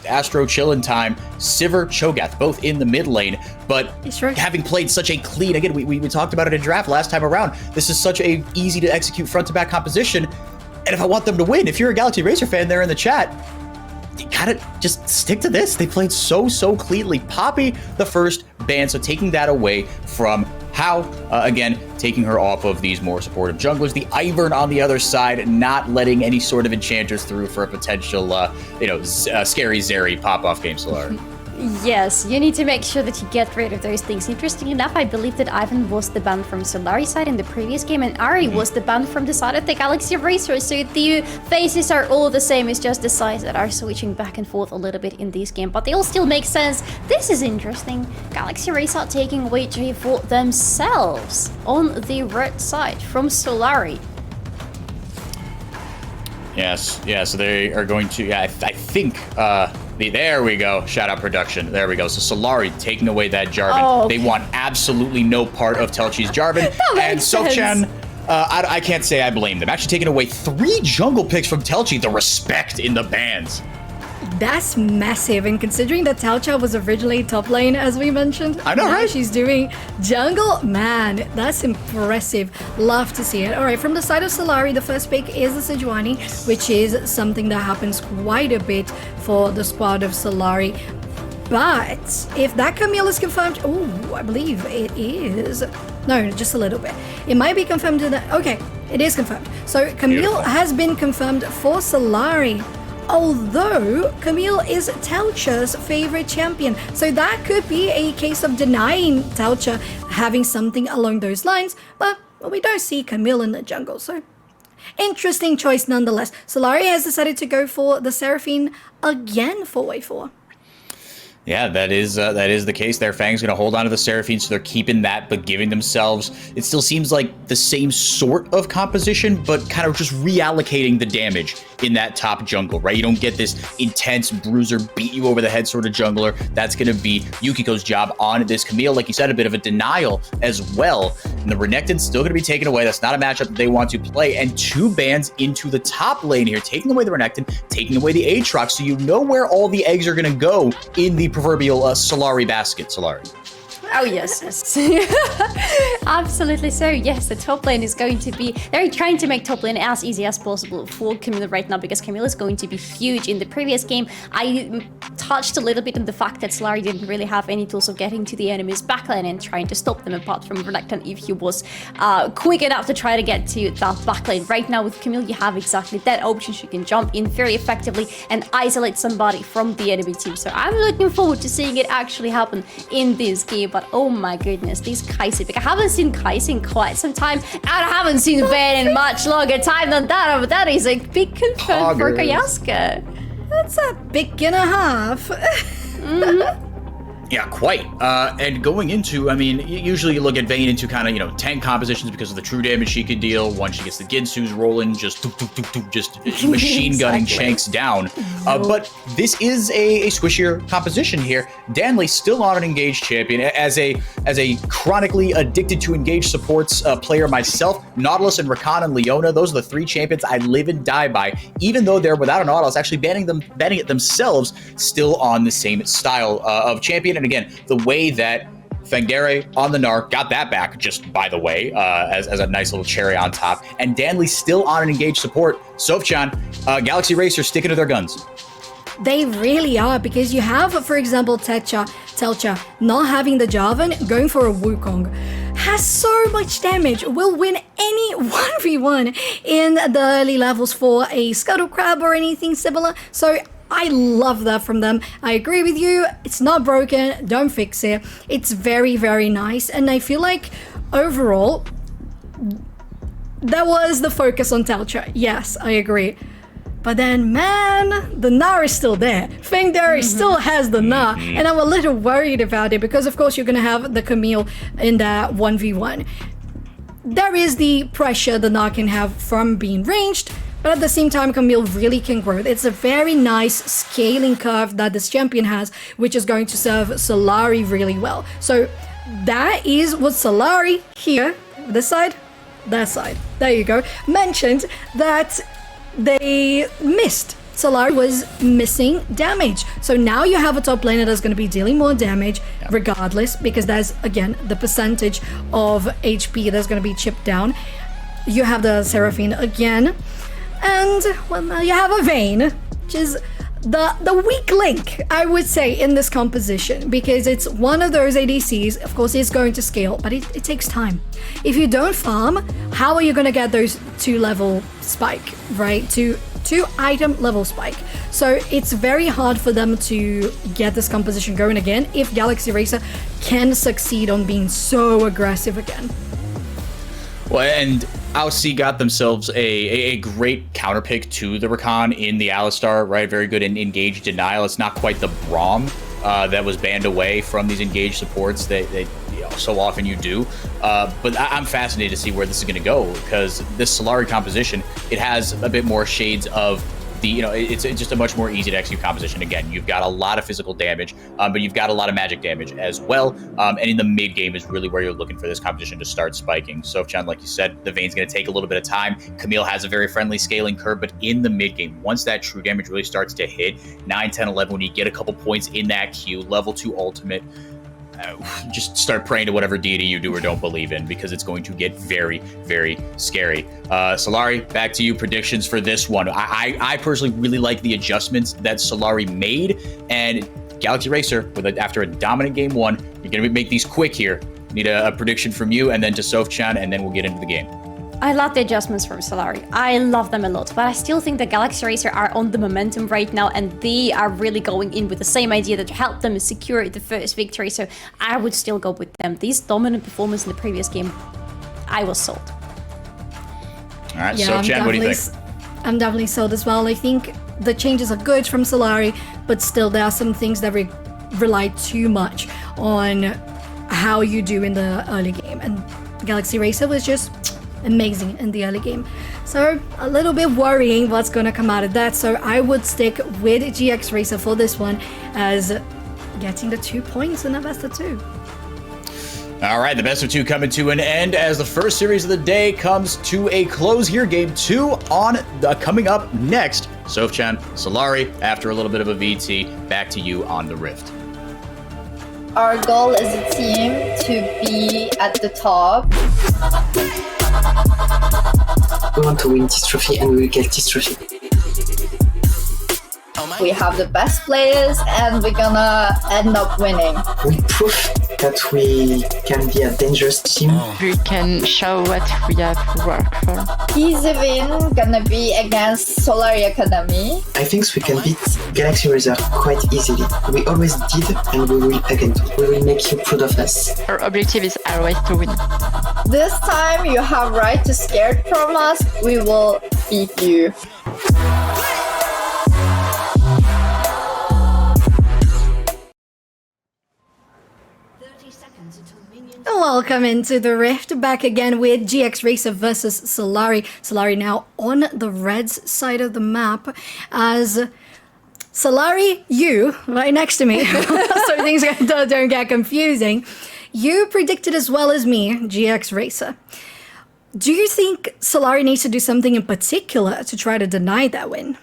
Astro Chillin' Time, Sivir, Cho'Gath, both in the mid lane. But having played such a clean, again, we talked about it in draft last time around, this is such a easy to execute front to back composition. And if I want them to win, if you're a Galaxy Racer fan there in the chat, you gotta just stick to this. They played so cleanly. Poppy, the first ban, so taking that away from How, again, taking her off of these more supportive junglers. The Ivern on the other side, not letting any sort of enchanters through for a potential, scary Zeri pop-off game, Solary. Yes, you need to make sure that you get rid of those things. Interesting enough, I believe that Ivan was the ban from Solary side in the previous game, and Ari was the ban from the side of the Galaxy Racer, so the faces are all the same. It's just the sides that are switching back and forth a little bit in this game, but they all still make sense. This is interesting. Galaxy Racer are taking away J for themselves on the red side from Solary. Yes, so they are going to, I think, there we go, shout out production, there we go. So Solary taking away that Jarvan. Oh, okay. They want absolutely no part of Telchi's Jarvan. And Sofchan, I can't say I blame them. Actually taking away 3 jungle picks from Telchi, the respect in the bans. That's massive, and considering that Talcha was originally top lane, as we mentioned, I know, right? She's doing jungle. Man, that's impressive. Love to see it. All right, from the side of Solary, the first pick is the Sejuani, which is something that happens quite a bit for the squad of Solary. But if that Camille is confirmed, oh, I believe it is. No, just a little bit. It might be confirmed in the, okay, it is confirmed. So Camille has been confirmed for Solary. Although Camille is Telcha's favorite champion, so that could be a case of denying Telcha having something along those lines, but we don't see Camille in the jungle, so interesting choice nonetheless. Solary has decided to go for the Seraphine again for wave 4. Yeah, that is the case there. Fang's going to hold on to the Seraphine, so they're keeping that, but giving themselves, it still seems like the same sort of composition, but kind of just reallocating the damage in that top jungle, right? You don't get this intense bruiser, beat you over the head sort of jungler. That's going to be Yukiko's job on this Camille. Like you said, a bit of a denial as well. And the Renekton's still going to be taken away. That's not a matchup that they want to play. And 2 bans into the top lane here, taking away the Renekton, taking away the Aatrox, so you know where all the eggs are going to go in the proverbial Solary basket, Solary. Oh, yes. Absolutely so. Yes, the top lane is going to be... They're trying to make top lane as easy as possible for Camille right now, because Camille is going to be huge. In the previous game, I touched a little bit on the fact that Solary didn't really have any tools of getting to the enemy's backline and trying to stop them, apart from Renekton if he was quick enough to try to get to that backline. Right now with Camille, you have exactly that option. She can jump in very effectively and isolate somebody from the enemy team. So I'm looking forward to seeing it actually happen in this game. But oh my goodness, these Kai'Sa pick. I haven't seen Kai'Sa in quite some time, and I haven't seen Vayne in much longer time than that, but that is a big concern for Kayaska. That's a pick and a half. Yeah, quite. And going into, I mean, usually you look at Vayne into kind of, tank compositions because of the true damage she can deal. Once she gets the Ginsu's rolling, just machine gunning Shanks down. But this is a squishier composition here. Danley still on an engaged champion. As a chronically addicted to engaged supports player myself, Nautilus and Rakan and Leona, those are the 3 champions I live and die by. Even though they're without a Nautilus, actually banning it themselves, still on the same style of champion. And again, the way that Fangare on the Narc got that back, just by the way, as a nice little cherry on top. And Danley still on an engaged support. Sofchan, Galaxy Racer sticking to their guns. They really are, because you have, for example, Telcha not having the Jarvan, going for a Wukong. Has so much damage, will win any 1v1 in the early levels for a Scuttle Crab or anything similar. So I love that from them. I agree with you. It's not broken. Don't fix it. It's very, very nice. And I feel like overall, that was the focus on Telcha. Yes, I agree. But then, man, the Gnar is still there. Fangare still has the Gnar. And I'm a little worried about it because, of course, you're going to have the Camille in that 1v1. There is the pressure the Gnar can have from being ranged. But at the same time, Camille really can grow. It's a very nice scaling curve that this champion has, which is going to serve Solary really well. So that is what Solary here, this side, that side, there you go, mentioned that they missed Solary was missing damage. So now you have a top laner that's going to be dealing more damage regardless, because there's, again, the percentage of HP that's going to be chipped down. You have the Seraphine again. And, well, now you have a Vayne, which is the weak link, I would say, in this composition, because it's one of those ADCs. Of course, it's going to scale, but it takes time. If you don't farm, how are you going to get those 2-level spike, right? Two item level spike. So it's very hard for them to get this composition going again if Galaxy Racer can succeed on being so aggressive again. Well, and Aussie got themselves a great counter pick to the Rakan in the Alistar, right? Very good in engage denial. It's not quite the Braum that was banned away from these engaged supports that so often you do. But I'm fascinated to see where this is going to go, because this Solary composition, it has a bit more shades of the, it's just a much more easy to execute composition. Again, you've got a lot of physical damage, but you've got a lot of magic damage as well. And in the mid game is really where you're looking for this composition to start spiking. Sofchan, like you said, the Vayne's going to take a little bit of time. Camille has a very friendly scaling curve, but in the mid game, once that true damage really starts to hit 9, 10, 11, when you get a couple points in that queue, level 2 ultimate, just start praying to whatever deity you do or don't believe in, because it's going to get very, very scary. Solary, back to you. Predictions for this one. I personally really like the adjustments that Solary made, and Galaxy Racer, after a dominant game 1, you're going to make these quick here. Need a prediction from you, and then to Sofchan, and then we'll get into the game. I love the adjustments from Solary. I love them a lot, but I still think the Galaxy Racer are on the momentum right now, and they are really going in with the same idea that helped them secure the first victory, so I would still go with them. This dominant performance in the previous game, I was sold. All right, so Jen, what do you think? I'm definitely sold as well. I think the changes are good from Solary, but still there are some things that rely too much on how you do in the early game, and Galaxy Racer was just amazing in the early game. So a little bit worrying what's going to come out of that. So I would stick with GX Racer for this one, as getting the 2 points in the best of 2. All right, the best of 2 coming to an end as the first series of the day comes to a close here. Game 2 coming up next. Sofchan, Solary, after a little bit of a VT, back to you on the Rift. Our goal as a team to be at the top. We want to win this trophy, and we will get this trophy. We have the best players, and we're gonna end up winning. We prove that we can be a dangerous team. We can show what we have worked for. Easy win gonna be against Solary Academy. I think we can beat Galaxy Racer quite easily. We always did, and we will again do. We will make you proud of us. Our objective is always to win. This time you have right to scared from us. We will beat you. Welcome into the Rift, back again with GX Racer versus Solary. Solary now on the Reds side of the map, as Solary, you, right next to me, so things don't get confusing. You predicted as well as me, GX Racer. Do you think Solary needs to do something in particular to try to deny that win?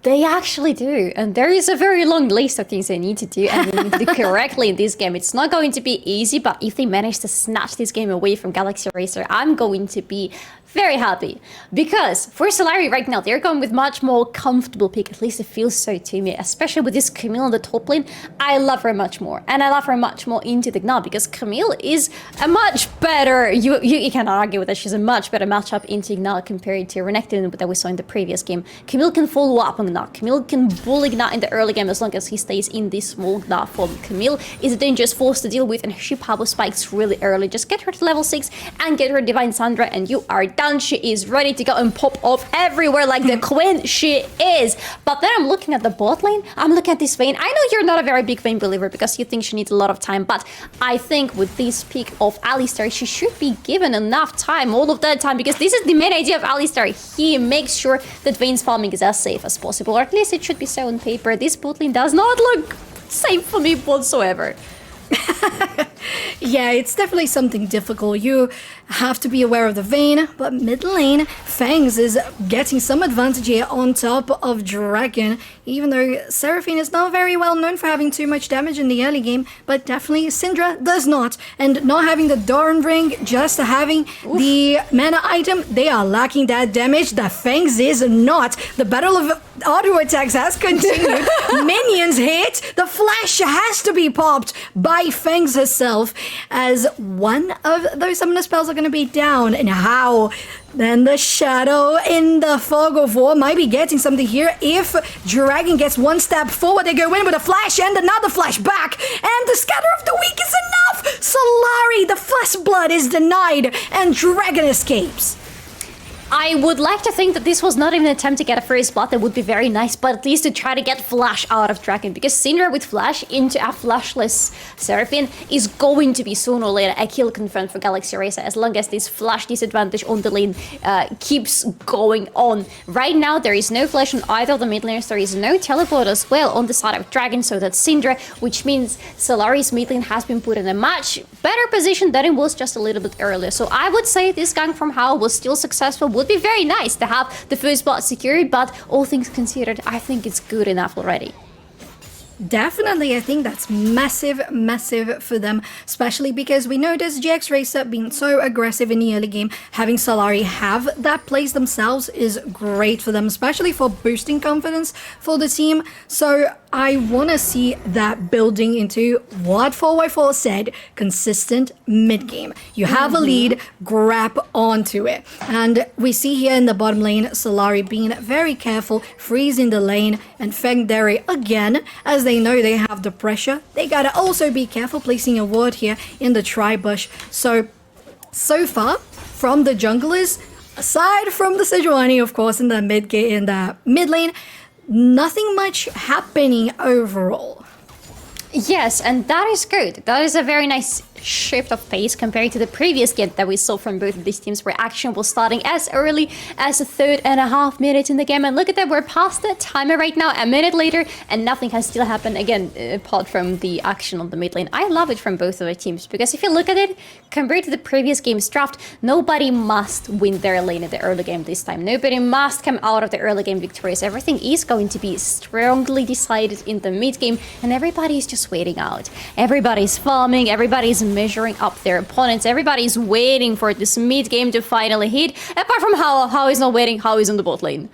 They actually do, and there is a very long list of things they need to do, and they need to do correctly in this game. It's not going to be easy, but if they manage to snatch this game away from Galaxy Racer, I'm going to be very happy, because for Solary right now, they're going with much more comfortable pick. At least it feels so to me, especially with this Camille on the top lane. I love her much more, and I love her much more into the Gna, because Camille is a much better, you cannot argue with that, she's a much better matchup into Gna compared to Renekton that we saw in the previous game. Camille can follow up on Gna. Camille can bully Gna in the early game as long as he stays in this small Gna form. Camille is a dangerous force to deal with, and she power spikes really early. Just get her to level 6 and get her Divine Sandra, and you are done. She is ready to go and pop off everywhere like the queen she is. But then I'm looking at the bot lane. I'm looking at this Vayne. I know you're not a very big Vayne believer because you think she needs a lot of time, but I think with this pick of Alistar, she should be given enough time, all of that time, because this is the main idea of Alistar. He makes sure that Vayne's farming is as safe as possible, or at least it should be so on paper. This bot lane does not look safe for me whatsoever. Yeah, it's definitely something difficult. You have to be aware of the Vayne, but mid lane, Fangs is getting some advantage here on top of Dragon, even though Seraphine is not very well known for having too much damage in the early game, but definitely Syndra does not. And not having the Doran Ring, just having the mana item, they are lacking that damage. The Fangs is not. The battle of auto attacks has continued. Minions hit. The flash has to be popped by Fangs herself, as one of those summoner spells are going to be down. And how? Then the Shadow in the Fog of War might be getting something here. If Dragon gets one step forward, they go in with a flash and another flash back. And the Scatter of the Weak is enough. Solary, the first blood is denied, and Dragon escapes. I would like to think that this was not even an attempt to get a first blood. That would be very nice, but at least to try to get Flash out of Dragon, because Syndra with Flash into a flashless Seraphine is going to be sooner or later a kill confirmed for Galaxy Racer, as long as this Flash disadvantage on the lane keeps going on. Right now, there is no Flash on either of the mid laners. There is no teleport as well on the side of Dragon, so that's Syndra, which means Solary's mid lane has been put in a much better position than it was just a little bit earlier. So I would say this gank from Hao was still successful. Would be very nice to have the first spot secured, but all things considered, I think it's good enough already. Definitely, I think that's massive for them, especially because we noticed GX Racer being so aggressive in the early game. Having Solary have that place themselves is great for them, especially for boosting confidence for the team. So I want to see that building into what 4x4 said, consistent mid-game. You have a lead, grab onto it. And we see here in the bottom lane, Solary being very careful, freezing the lane, and Feng Derry again, as they know they have the pressure. They gotta also be careful placing a ward here in the tri-bush. So far, from the junglers, aside from the Sejuani, of course, in the mid lane, nothing much happening overall. Yes, and that is good. That is a very nice shift of pace compared to the previous game that we saw from both of these teams, where action was starting as early as the 3.5 minutes in the game. And look at that, we're past the timer right now, a minute later, and nothing has still happened again, apart from the action on the mid lane. I love it from both of the teams, because if you look at it, compared to the previous game's draft, nobody must win their lane in the early game this time. Nobody must come out of the early game victorious. Everything is going to be strongly decided in the mid game, and everybody is just waiting out. Everybody's farming, everybody's measuring up their opponents, everybody's waiting for this mid game to finally hit. Apart from Hao is not waiting, Hao is on the bot lane.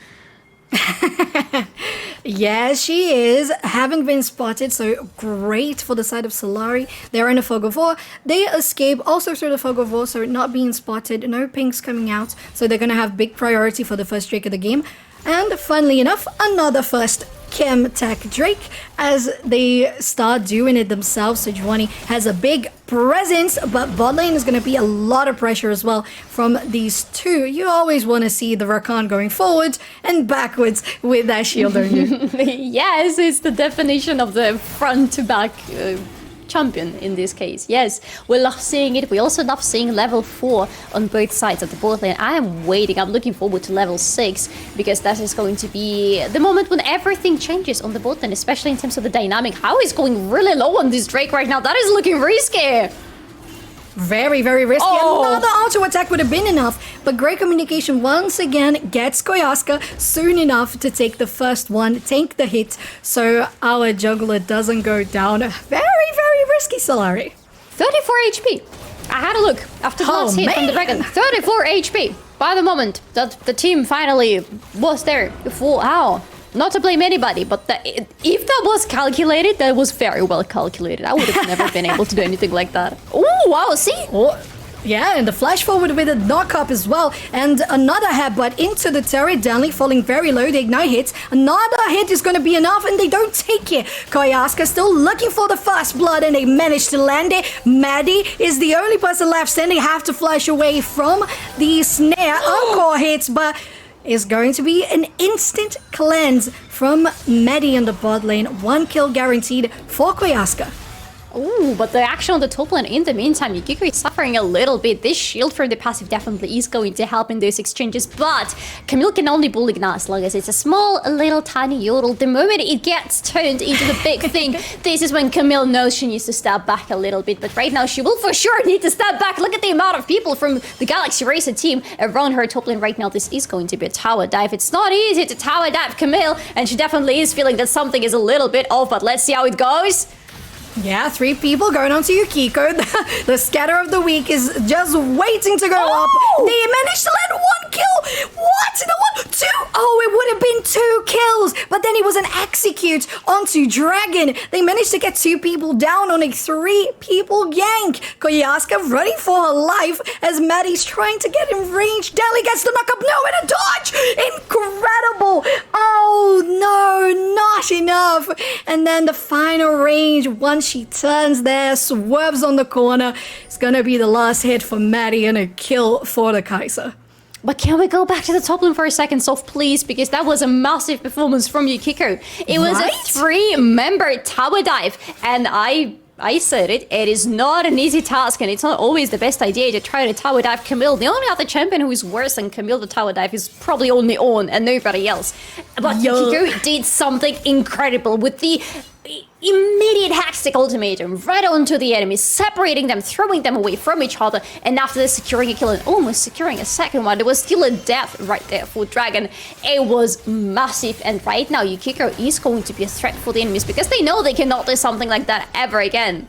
Yes, she is, having been spotted, so great for the side of Solary. They're in a Fog of War. They escape also through the Fog of War, so not being spotted, no pings coming out, so they're gonna have big priority for the first Drake of the game. And funnily enough, another first Chem Tech Drake, as they start doing it themselves. So Sejuani has a big presence, but bot lane is going to be a lot of pressure as well from these two. You always want to see the Rakan going forward and backwards with that shield, don't you? Yes, it's the definition of the front to back champion in this case. Yes, we love seeing it. We also love seeing level 4 on both sides of the bot lane. I am waiting, I'm looking forward to level 6, because that is going to be the moment when everything changes on the bot lane, especially in terms of the dynamic. How is going really low on this Drake right now? That is looking risky. Very risky. Another auto attack would have been enough, but great communication once again gets Koyaska soon enough to take the first one, take the hit, so our jungler doesn't go down. Very risky, Solary. 34 HP. I had a look after the last hit from the dragon. 34 HP. By the moment that the team finally was there for Hao. Not to blame anybody, but if that was calculated, that was very well calculated. I would have never been able to do anything like that. Oh, wow, see? Oh, yeah, and the flash forward with a knock-up as well. And another headbutt into the turret. Danley falling very low. The ignite hits. Another hit is going to be enough, and they don't take it. Koyaska still looking for the first blood, and they manage to land it. Maddie is the only person left standing. Have to flash away from the snare. Encore hits, but is going to be an instant cleanse from Maddie in the bot lane. 1 kill guaranteed for Koyaska. Ooh, but the action on the top lane in the meantime, Yukiko is suffering a little bit. This shield from the passive definitely is going to help in those exchanges, but Camille can only bully Gna as long as it's a small, little, tiny yodel. The moment it gets turned into the big thing, this is when Camille knows she needs to step back a little bit, but right now she will for sure need to step back. Look at the amount of people from the Galaxy Racer team around her top lane right now. This is going to be a tower dive. It's not easy to tower dive Camille, and she definitely is feeling that something is a little bit off, but let's see how it goes. Yeah, 3 people going on to Yukiko. The scatter of the week is just waiting to go up. They managed to land 1 kill. What? No, 1, 2. Oh, it would have been 2 kills. But then it was an execute onto Dragon. They managed to get 2 people down on a 3 people gank. Koyaska running for her life as Maddie's trying to get in range. Deli gets the knock up. No, and a dodge. Incredible. Oh, no, not enough. And then the final range, once she turns there, swerves on the corner. It's gonna be the last hit for Maddie and a kill for the Kaiser. But can we go back to the top lane for a second, Soft, please? Because that was a massive performance from Yukiko. It was a 3-member tower dive, and I said it is not an easy task, and it's not always the best idea to try to tower dive Camille. The only other champion who is worse than Camille the tower dive is probably only On and nobody else. But Yukiko did something incredible with the immediate hackstick ultimatum right onto the enemy, separating them, throwing them away from each other, and after this securing a kill and almost securing a second one, there was still a death right there for Dragon. It was massive, and right now Yukiko is going to be a threat for the enemies because they know they cannot do something like that ever again.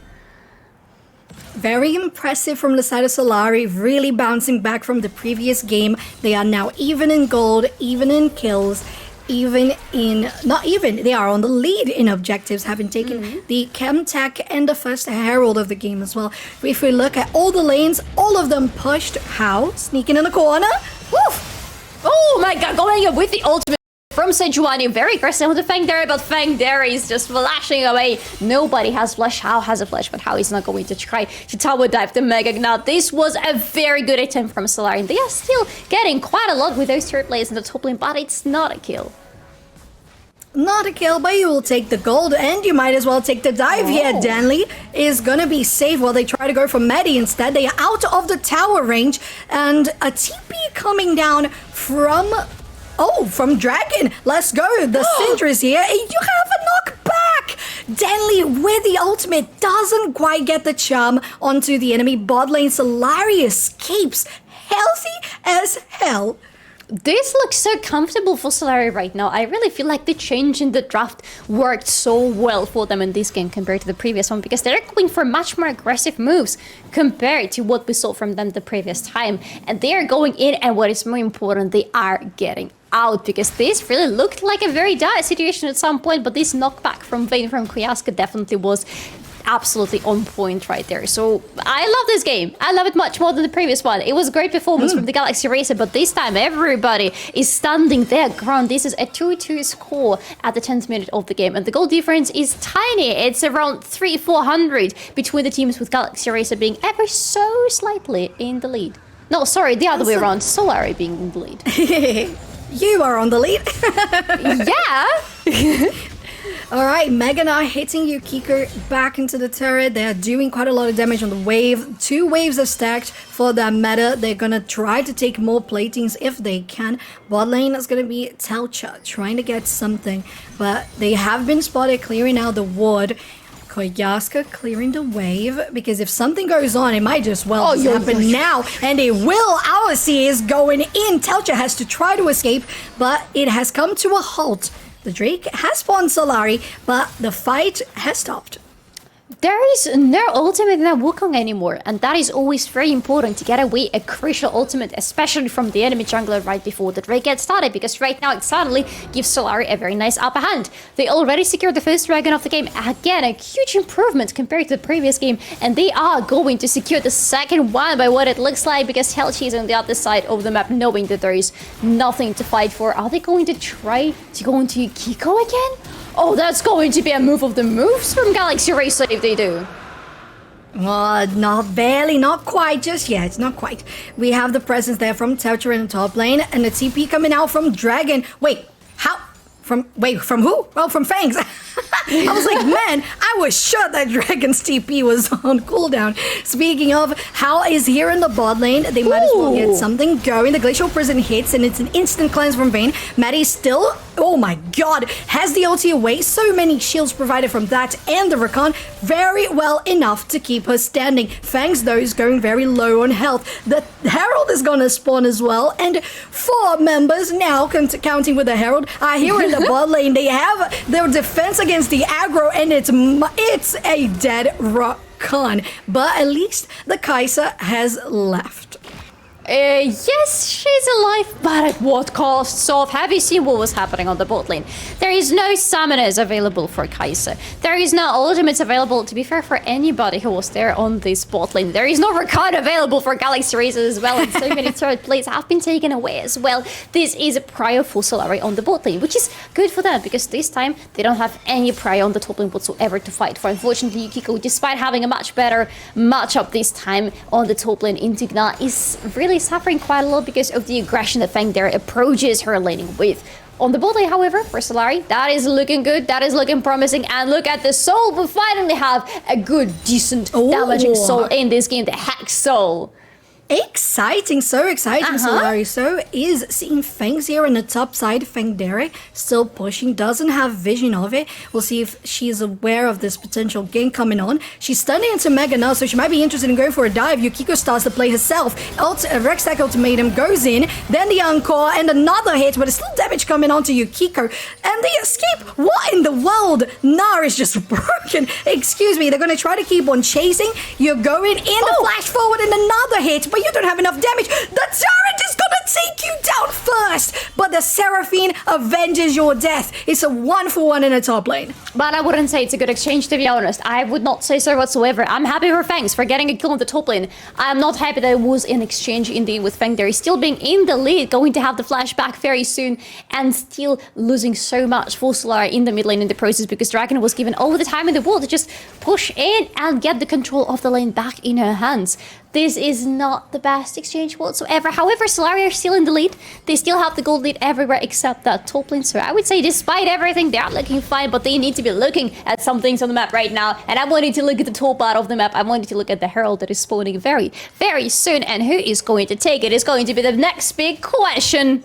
Very impressive from the side of Solary, really bouncing back from the previous game. They are now even in gold, even in kills, even in, not even, they are on the lead in objectives, having taken the Chem Tech and the first Herald of the game as well. If we look at all the lanes, all of them pushed. How? Sneaking in the corner. Woof! Oh my god, going up with the ultimate from Sejuani, very aggressive with the Fang Dairy, but Fang Dairy is just flashing away. Nobody has flash. How has a flash, but How is not going to try to tower dive the Mega Gna. This was a very good attempt from Solary, and they are still getting quite a lot with those 3 players in the top lane, but it's not a kill. Not a kill, but you will take the gold, and you might as well take the dive here. Danley is gonna be safe while they try to go for Maddie instead. They are out of the tower range, and a TP coming down from... Oh, from Dragon. Let's go. The Syndra is here. You have a knockback. Danley with the ultimate doesn't quite get the charm onto the enemy bot lane. Solary escapes healthy as hell. This looks so comfortable for Solary right now. I really feel like the change in the draft worked so well for them in this game compared to the previous one, because they're going for much more aggressive moves compared to what we saw from them the previous time. And they are going in, and what is more important, they are getting out, because this really looked like a very dire situation at some point, but this knockback from Vayne from Koyaska definitely was absolutely on point right there. So I love this game. I love it much more than the previous one. It was a great performance from the Galaxy Racer, but this time everybody is standing their ground. This is a 2-2 score at the 10th minute of the game, and the goal difference is tiny. It's around 300-400 between the teams, with Galaxy Racer being ever so slightly in the lead. No, sorry, the other way around. Solary being in the lead. You are on the lead. Yeah. All right, Mega Gna hitting Yukiko back into the turret. They are doing quite a lot of damage on the wave. 2 waves are stacked for that meta. They're going to try to take more platings if they can. Bot lane is going to be Telcha trying to get something, but they have been spotted clearing out the ward. Koyaska clearing the wave, because if something goes on, it might just well happen now, and it will. Our C is going in. Telcha has to try to escape, but it has come to a halt. The Drake has spawned Solary, but the fight has stopped. There is no ultimate in that Wukong anymore, and that is always very important to get away a crucial ultimate, especially from the enemy jungler right before the Drake gets started, because right now it suddenly gives Solary a very nice upper hand. They already secured the first dragon of the game, again a huge improvement compared to the previous game, and they are going to secure the second one by what it looks like, because Telchi is on the other side of the map, knowing that there is nothing to fight for. Are they going to try to go into Yukiko again? Oh, that's going to be a move of the moves from Galaxy Racer if they do. Not barely, not quite just yet, not quite. We have the presence there from Telcher in the top lane, and the TP coming out from Dragon. Wait, how? From who? Oh, from Fangs. I was like, man, I was sure that Dragon's TP was on cooldown. Speaking of, Hao is here in the bot lane. They might as well get something going. The Glacial Prison hits, and it's an instant cleanse from Vayne. Maddie still, oh my god, has the ulti away. So many shields provided from that and the Rakan. Very well enough to keep her standing. Fangs, though, is going very low on health. The Herald is going to spawn as well. And 4 members now, counting with the Herald, are here in the bot lane. They have their defense against the aggro, and it's a dead Rakan. But at least the Kai'Sa has left. Yes, she's alive, but at what cost? So, have you seen what was happening on the bot lane? There is no summoners available for Kai'Sa. There is no ultimates available, to be fair, for anybody who was there on this bot lane. There is no Rakan available for Galaxy Racer as well, and so many turret plates have been taken away as well. This is a prior for Solary on the bot lane, which is good for them, because this time they don't have any prior on the top lane whatsoever to fight for. Unfortunately, Yukiko, despite having a much better matchup this time on the top lane, Intigna is really suffering quite a lot because of the aggression that Fang there approaches her laning with. On the bot lane, however, for Solary, that is looking good, that is looking promising, and look at the soul. We finally have a good, decent, damaging soul in this game, the Hex Soul. Exciting, so exciting, Solary. So is seeing Fangs here on the top side. Fang Dere still pushing, doesn't have vision of it. We'll see if she's aware of this potential gank coming on. She's stunning into Mega now, so she might be interested in going for a dive. Yukiko starts to play herself. Rex Stack Ultimatum goes in, then the Encore, and another hit, but it's still damage coming onto Yukiko. And the escape, what in the world? Nar is just broken. Excuse me, they're going to try to keep on chasing. You're going in the flash forward and another hit, but you don't have enough damage. The turret is gonna take you down first, but the Seraphine avenges your death. It's a 1-for-1 in a top lane. But I wouldn't say it's a good exchange, to be honest. I would not say so whatsoever. I'm happy for Fangs for getting a kill on the top lane. I'm not happy that it was an exchange indeed with Fang there. He's still being in the lead, going to have the flashback very soon, and still losing so much for Solary in the mid lane in the process, because Dragon was given all the time in the world to just push in and get the control of the lane back in her hands. This is not the best exchange whatsoever. However, Solary are still in the lead. They still have the gold lead everywhere except that top lane. So I would say despite everything, they are looking fine, but they need to be looking at some things on the map right now. And I'm wanting to look at the top part of the map. I'm wanting to look at the Herald that is spawning very, very soon. And who is going to take it is going to be the next big question.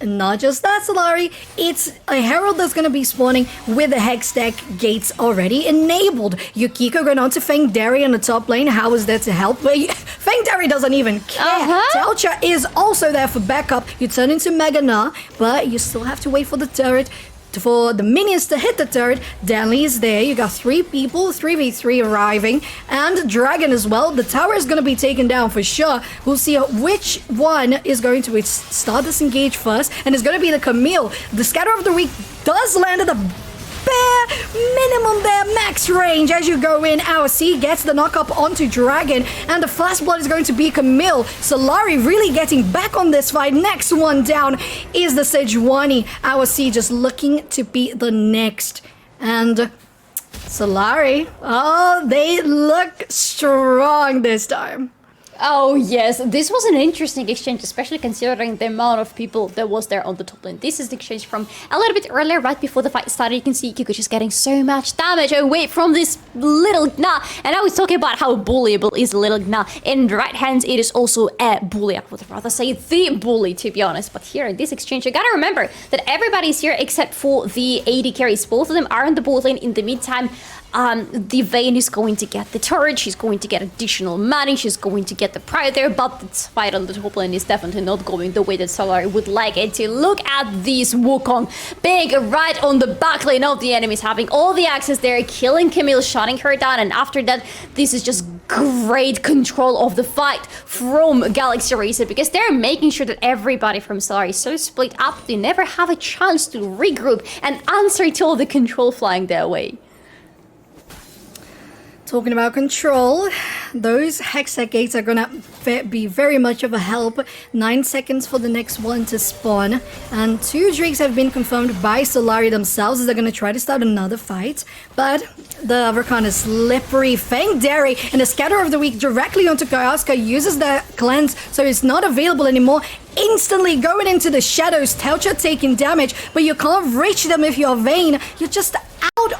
Not just that, Solary, it's a Herald that's going to be spawning with the Hex Deck gates already enabled. Yukiko going on to Fang Dere on the top lane. How is that to help? Fang Dere doesn't even care. Telcha is also there for backup. You turn into Mega Na, but you still have to wait for the turret, for the minions to hit the turret. Danley is there. You got 3 people, 3v3 arriving, and Dragon as well. The tower is going to be taken down for sure. We'll see which one is going to start this engage first, and it's going to be the Camille. The Scatter of the Week does land at the bare minimum there, max range as you go in. Our C gets the knock up onto Dragon, and the fast blood is going to be Camille. Solary really getting back on this fight. Next one down is the Sejuani. Our C just looking to be the next. And Solary, oh, they look strong this time. Oh yes, this was an interesting exchange, especially considering the amount of people that was there on the top lane. This is the exchange from a little bit earlier, right before the fight started. You can see Kiko just getting so much damage away from this little Gna. And I was talking about how bullyable is little Gna. In the right hands, it is also a bully. I would rather say the bully, to be honest. But here in this exchange, you gotta remember that everybody's here except for the AD carries. Both of them are in the bot lane. In the meantime, the Vayne is going to get the turret, she's going to get additional money, she's going to get the prior there, but the fight on the top lane is definitely not going the way that Solary would like it to. Look at this Wukong being right on the back lane of the enemies, having all the access there, killing Camille, shutting her down, and after that, this is just great control of the fight from Galaxy Racer, because they're making sure that everybody from Solary is so split up, they never have a chance to regroup and answer to all the control flying their way. Talking about control, those Hextech gates are gonna be very much of a help. 9 seconds for the next one to spawn, and 2 Drakes have been confirmed by Solary themselves as they're gonna try to start another fight. But the Rakan is slippery. Fang Dere and the Scatter of the Week directly onto Kai'Sa uses the cleanse, so it's not available anymore. Instantly going into the shadows, Telcha taking damage, but you can't reach them if you're Vayne. You're just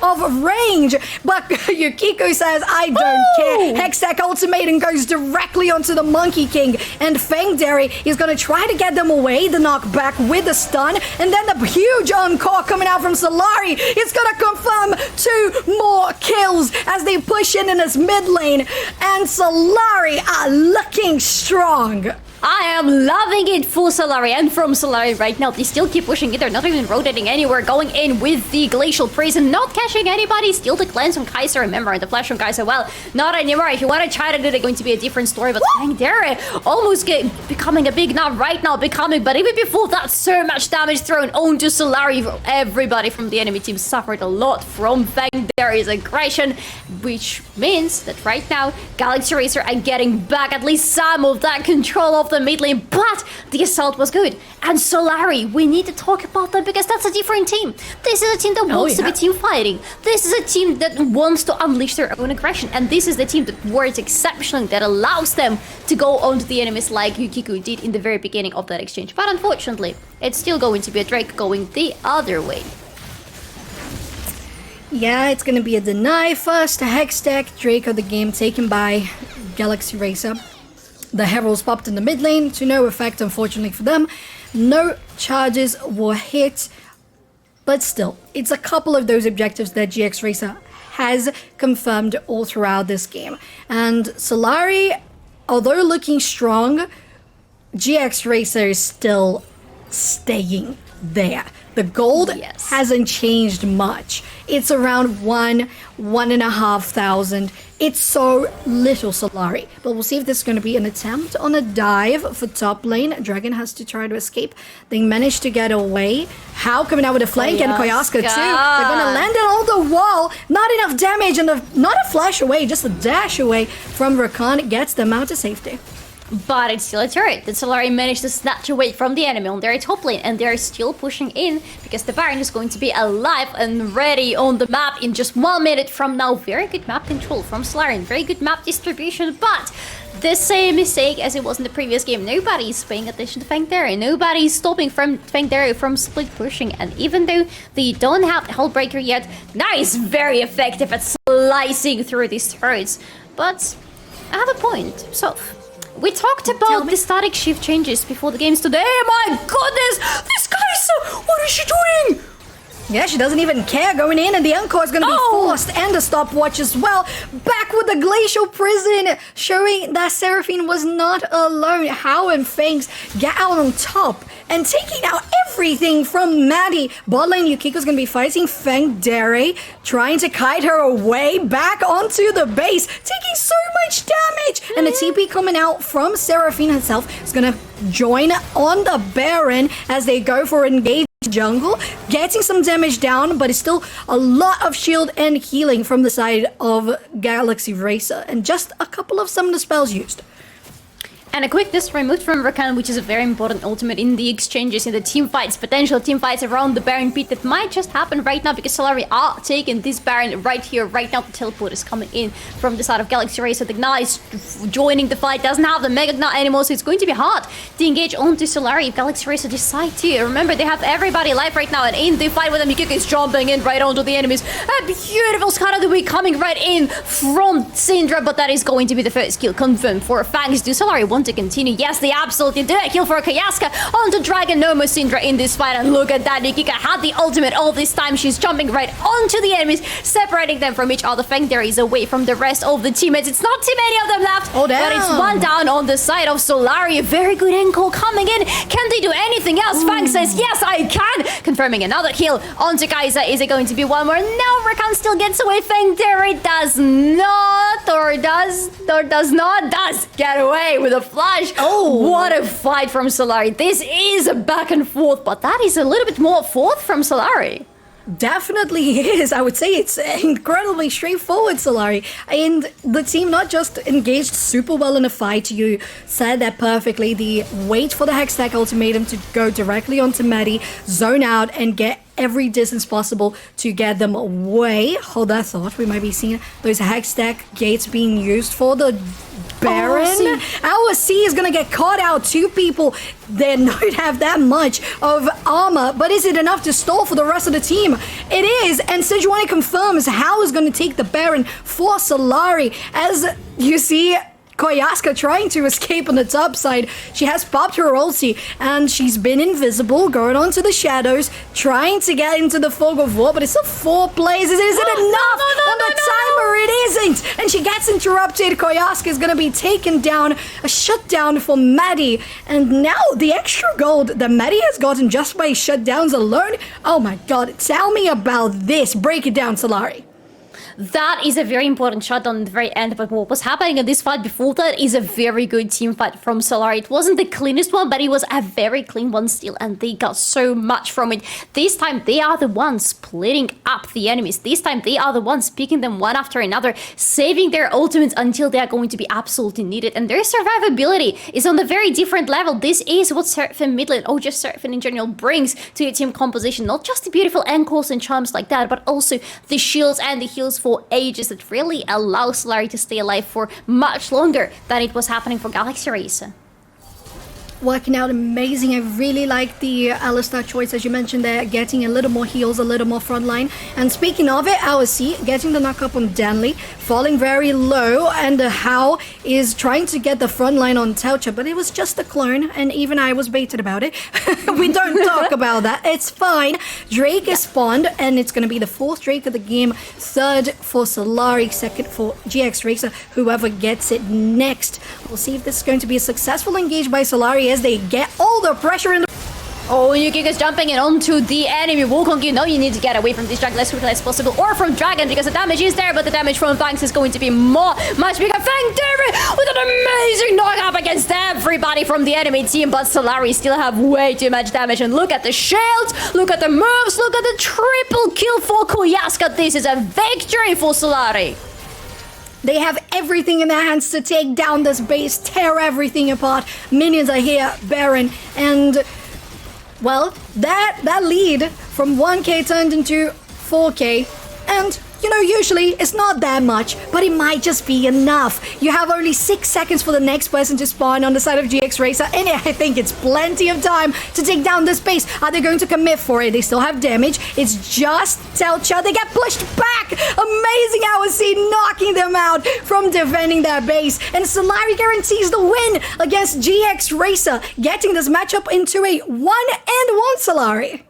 of range, but Yukiko says, I don't care. Hextech ultimatum goes directly onto the Monkey King, and Fangdairy is going to try to get them away, the knockback with the stun, and then the huge encore coming out from Solary is going to confirm 2 more kills as they push in this mid lane, and Solary are looking strong. I am loving it for Solary and from Solary right now. They still keep pushing it. They're not even rotating anywhere. Going in with the Glacial Prison. Not catching anybody. Still the cleanse from Kaiser. Remember, and the flash from Kaiser. Well, not anymore. If you want to try to do it, it's going to be a different story. But Fangdairy almost becoming a big, not right now becoming. But even before that, so much damage thrown onto Solary. Everybody from the enemy team suffered a lot from Fangdairy's aggression. Which means that right now, Galaxy Racer are getting back at least some of that control of the mid lane, but the assault was good. And Solary, we need to talk about that because that's a different team. This is a team that wants to be team fighting. This is a team that wants to unleash their own aggression, and this is the team that works exceptionally, that allows them to go onto the enemies like Yukiko did in the very beginning of that exchange. But unfortunately, it's still going to be a Drake going the other way. Yeah, it's going to be a deny first. Hextech, Drake of the game taken by Galaxy Racer. The Heralds popped in the mid lane to no effect, unfortunately for them. No charges were hit, but still, it's a couple of those objectives that GX Racer has confirmed all throughout this game. And Solary, although looking strong, GX Racer is still staying there. The gold hasn't changed much. It's around 1,500. It's so little Solary. But we'll see if this is going to be an attempt on a dive for top lane. Dragon has to try to escape. They managed to get away. How coming out with a flank and Koyaska too. They're going to land it on the wall. Not enough damage and not a flash away, just a dash away from Rakan gets them out to safety. But it's still a turret that Solary managed to snatch away from the enemy on their top lane, and they're still pushing in because the Baron is going to be alive and ready on the map in just 1 minute from now. Very good map control from Solary, very good map distribution, but the same mistake as it was in the previous game. Nobody's paying attention to Fangdairy. Nobody's stopping from Fangdairy from split pushing, and even though they don't have the Hullbreaker yet, Nai is very effective at slicing through these turrets. But I have a point. So we talked about the static shift changes before the games today. My goodness! This guy's what is she doing? Yeah, she doesn't even care going in, and the Encore is going to be forced, and the stopwatch as well. Back with the Glacial Prison, showing that Seraphine was not alone. How and Fangs get out on top and taking out everything from Maddie. Bot lane, Yukiko's going to be fighting Fangdairy, trying to kite her away back onto the base, taking so much damage. And the TP coming out from Seraphine herself is going to join on the Baron as they go for engage jungle, getting some damage down, but it's still a lot of shield and healing from the side of Galaxy Racer, and just a couple of summoner spells used. And a quickness removed from Rakan, which is a very important ultimate in the exchanges, in the team fights, potential team fights around the Baron pit that might just happen right now because Solary are taking this Baron right here, right now. The teleport is coming in from the side of Galaxy Racer. The Gna is joining the fight, doesn't have the Mega Gna anymore, so it's going to be hard to engage onto Solary if Galaxy Racer decide to. Remember, they have everybody alive right now, and in the fight with them, Yukiko is jumping in right onto the enemies. A beautiful Scar of the Week coming right in from Syndra, but that is going to be the first kill confirmed for Fangs. Do Solary want to continue? Yes, they absolutely do. A kill for Kayaska onto Dragon. No more Syndra in this fight, and look at that. Nikika had the ultimate all this time. She's jumping right onto the enemies, separating them from each other. Fangdairy is away from the rest of the teammates. It's not too many of them left, but it's one down on the side of Solary. A very good encore coming in. Can they do anything else? Fang says, yes, I can. Confirming another kill onto Kaiser. Is it going to be one more? No, Rakan still gets away. Fangdairy does not, or does get away with a flash. What a fight from Solary. This is a back and forth, but that is a little bit more forth from Solary. Definitely is. I would say it's incredibly straightforward, Solary. And the team not just engaged super well in a fight, you said that perfectly. The wait for the Hextech ultimatum to go directly onto Maddie, zone out, and get every distance possible to get them away. Hold that thought. We might be seeing those hex stack gates being used for the Baron. Our C is gonna get caught out. 2 people. They don't have that much of armor, but is it enough to stall for the rest of the team? It is, and Sejuani confirms How is going to take the Baron for Solary. As you see, Koyaska trying to escape on the top side. She has popped her ulti and she's been invisible, going on to the shadows, trying to get into the fog of war, but it's a 4 plays. Is it enough on the timer? It isn't. And she gets interrupted. Koyaska is going to be taken down. A shutdown for Maddie. And now the extra gold that Maddie has gotten just by shutdowns alone. Oh my god, tell me about this. Break it down, Solary. That is a very important shutdown at the very end, but what was happening in this fight before that is a very good team fight from Solary. It wasn't the cleanest one, but it was a very clean one still, and they got so much from it. This time, they are the ones splitting up the enemies. This time, they are the ones picking them one after another, saving their ultimates until they are going to be absolutely needed, and their survivability is on a very different level. This is what Seraphine mid lane, or just Seraphine in general, brings to your team composition. Not just the beautiful ankles and charms like that, but also the shields and the heals for ages that really allows Solary to stay alive for much longer than it was happening for Galaxy Racer. Working out amazing. I really like the Alistar choice, as you mentioned there, getting a little more heals, a little more frontline. And speaking of it, our C getting the knock up on Danley, falling very low, and How is trying to get the frontline on Telcha, but it was just a clone, and even I was baited about it. We don't talk about that. It's fine. Drake is spawned, and it's going to be the 4th Drake of the game, 3rd for Solary, 2nd for GX Racer, whoever gets it next. We'll see if this is going to be a successful engage by Solary as they get all the pressure in the... Oh, Yukiko is jumping in onto the enemy Wukong. You know you need to get away from this Dragon as quickly as possible, or from Dragon, because the damage is there, but the damage from Fangs is going to be much bigger. Fang David with an amazing knock up against everybody from the enemy team, but Solary still have way too much damage. And look at the shields, look at the moves, look at the triple kill for Koyaska. This is a victory for Solary. They have everything in their hands to take down this base, tear everything apart. Minions are here, Baron, and... well, that lead from 1k turned into 4k, and, you know, usually it's not that much, but it might just be enough. You have only 6 seconds for the next person to spawn on the side of GX Racer, and I think it's plenty of time to take down this base. Are they going to commit for it? They still have damage. It's just Telcha. They get pushed back. Amazing Hourc knocking them out from defending their base, and Solary guarantees the win against GX Racer, getting this matchup into a 1-1 Solary.